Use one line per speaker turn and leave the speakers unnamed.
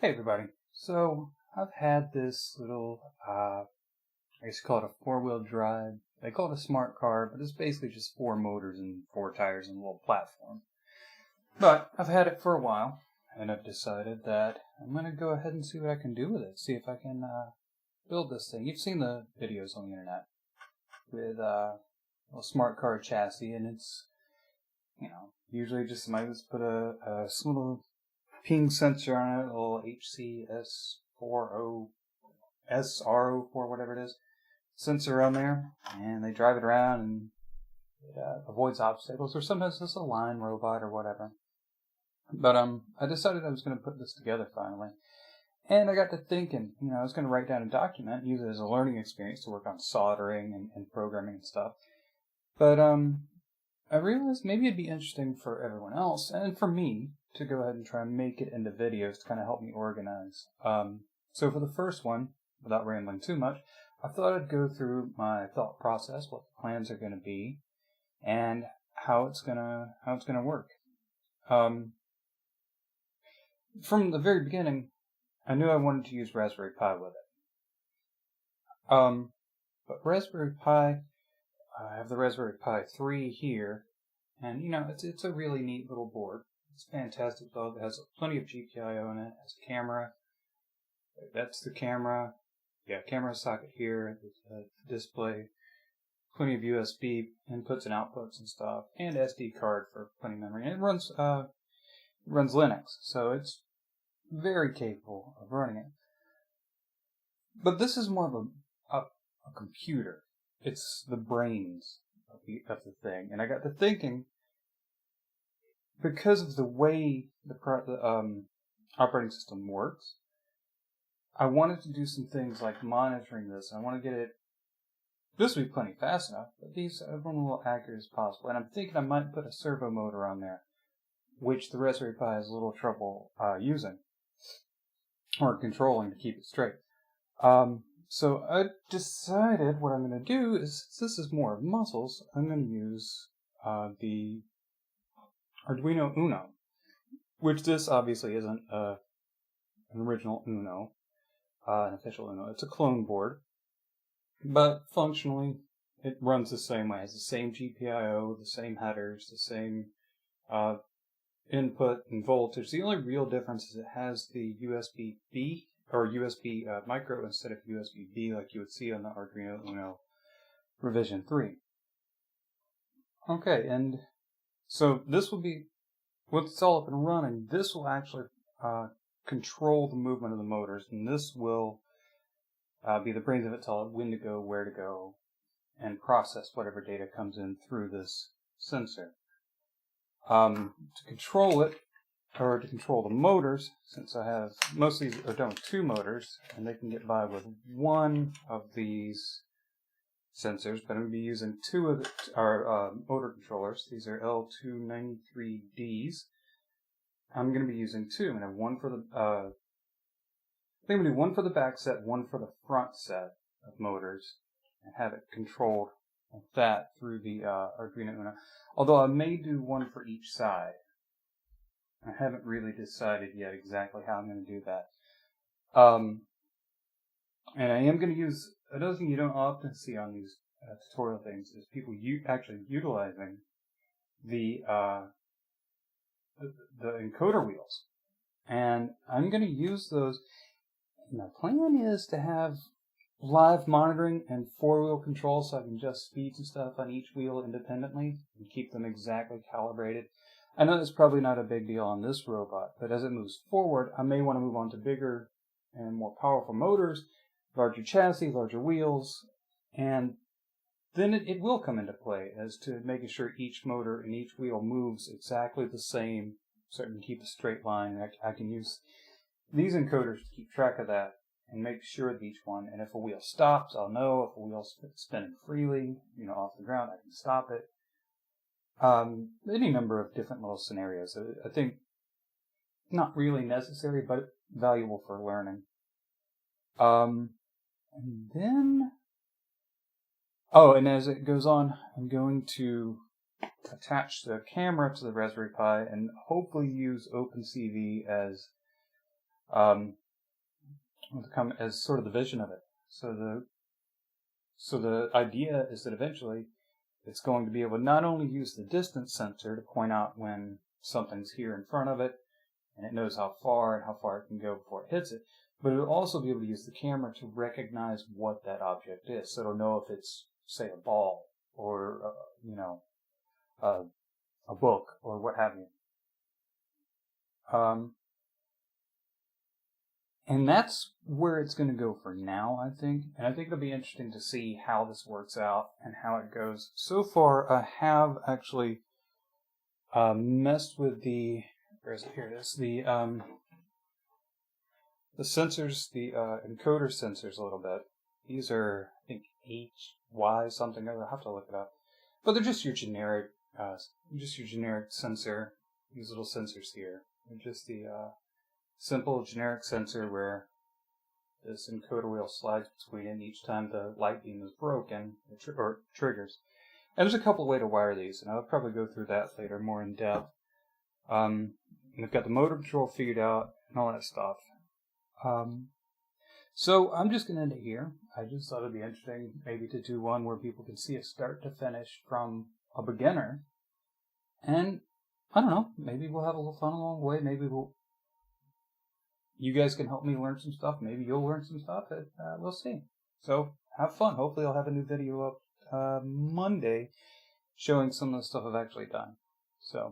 Hey everybody. So I've had this little, I guess you call it a four-wheel drive. They call it a smart car, but it's basically just four motors and four tires and a little platform. But I've had it for a while, and I've decided that I'm going to go ahead and see what I can do with it. See if I can build this thing. You've seen the videos on the internet with a smart car chassis, and it's, usually just somebody that's put a little ping sensor on it, a little HCS40 SR04, whatever it is, sensor on there, and they drive it around and it avoids obstacles, or sometimes it's a line robot or whatever. But I decided I was going to put this together finally, and I got to thinking, I was going to write down a document, use it as a learning experience to work on soldering and programming and stuff. But I realized maybe it'd be interesting for everyone else, and for me, to go ahead and try and make it into videos to kind of help me organize. So for the first one, without rambling too much, I thought I'd go through my thought process, what the plans are going to be, and how it's gonna work. From the very beginning, I knew I wanted to use Raspberry Pi with it. But Raspberry Pi, I have the Raspberry Pi 3 here, and it's a really neat little board. It's fantastic though. It has plenty of GPIO in it. It has a camera. That's the camera. Yeah, camera socket here. The display. Plenty of USB inputs and outputs and stuff. And SD card for plenty of memory. And it runs Linux, so it's very capable of running it. But this is more of a computer. It's the brains of the thing. And I got to thinking, because of the way the operating system works, I wanted to do some things like monitoring this. I want to get it. This will be plenty fast enough, but these I want a little accurate as possible. And I'm thinking I might put a servo motor on there, which the Raspberry Pi has a little trouble using or controlling to keep it straight. So I decided what I'm going to do is, since this is more of muscles, I'm going to use the Arduino Uno, which this obviously isn't an original Uno, an official Uno. It's a clone board, but functionally it runs the same way. It has the same GPIO, the same headers, the same input and voltage. The only real difference is it has the USB-B or USB micro instead of USB-B like you would see on the Arduino Uno revision 3. Okay, and so this will be, once it's all up and running, this will actually control the movement of the motors, and this will be the brains of it, tell it when to go, where to go, and process whatever data comes in through this sensor. To control it, or to control the motors, since I have, most of these are done with 2 motors, and they can get by with one of these sensors, but I'm going to be using 2 of our motor controllers. These are L293Ds. I'm going to be using 2. I'm going to have one for the I think I'm going to do one for the back set, one for the front set of motors, and have it controlled like that through the Arduino Uno. Although I may do one for each side. I haven't really decided yet exactly how I'm going to do that. And I am going to use, another thing you don't often see on these tutorial things is people actually utilizing the encoder wheels. And I'm going to use those. My plan is to have live monitoring and 4-wheel control, so I can adjust speeds and stuff on each wheel independently and keep them exactly calibrated. I know that's probably not a big deal on this robot, but as it moves forward, I may want to move on to bigger and more powerful motors, larger chassis, larger wheels, and then it will come into play as to making sure each motor and each wheel moves exactly the same, so I can keep a straight line. I can use these encoders to keep track of that and make sure of each one. And if a wheel stops, I'll know. If a wheel's spinning freely, off the ground, I can stop it. Any number of different little scenarios. I think not really necessary, but valuable for learning. And then, and as it goes on, I'm going to attach the camera to the Raspberry Pi and hopefully use OpenCV as will come as sort of the vision of it. So the idea is that eventually it's going to be able to not only use the distance sensor to point out when something's here in front of it, and it knows how far it can go before it hits it, but it'll also be able to use the camera to recognize what that object is. So it'll know if it's, say, a ball or, a book or what have you. And that's where it's going to go for now, I think. And I think it'll be interesting to see how this works out and how it goes. So far, I have actually messed with the, where is it? Here it is. The sensors, the encoder sensors a little bit. These are, I think, HY something. I'll have to look it up. But they're just your generic sensor. These little sensors here. They're just the simple generic sensor where this encoder wheel slides between it, and each time the light beam is broken, or triggers. And there's a couple of ways to wire these, and I'll probably go through that later more in depth. We've got the motor control figured out and all that stuff. So I'm just going to end it here. I just thought it'd be interesting maybe to do one where people can see it start to finish from a beginner. And I don't know, maybe we'll have a little fun along the way. Maybe you guys can help me learn some stuff. Maybe you'll learn some stuff. We'll see. So have fun. Hopefully I'll have a new video up Monday showing some of the stuff I've actually done. So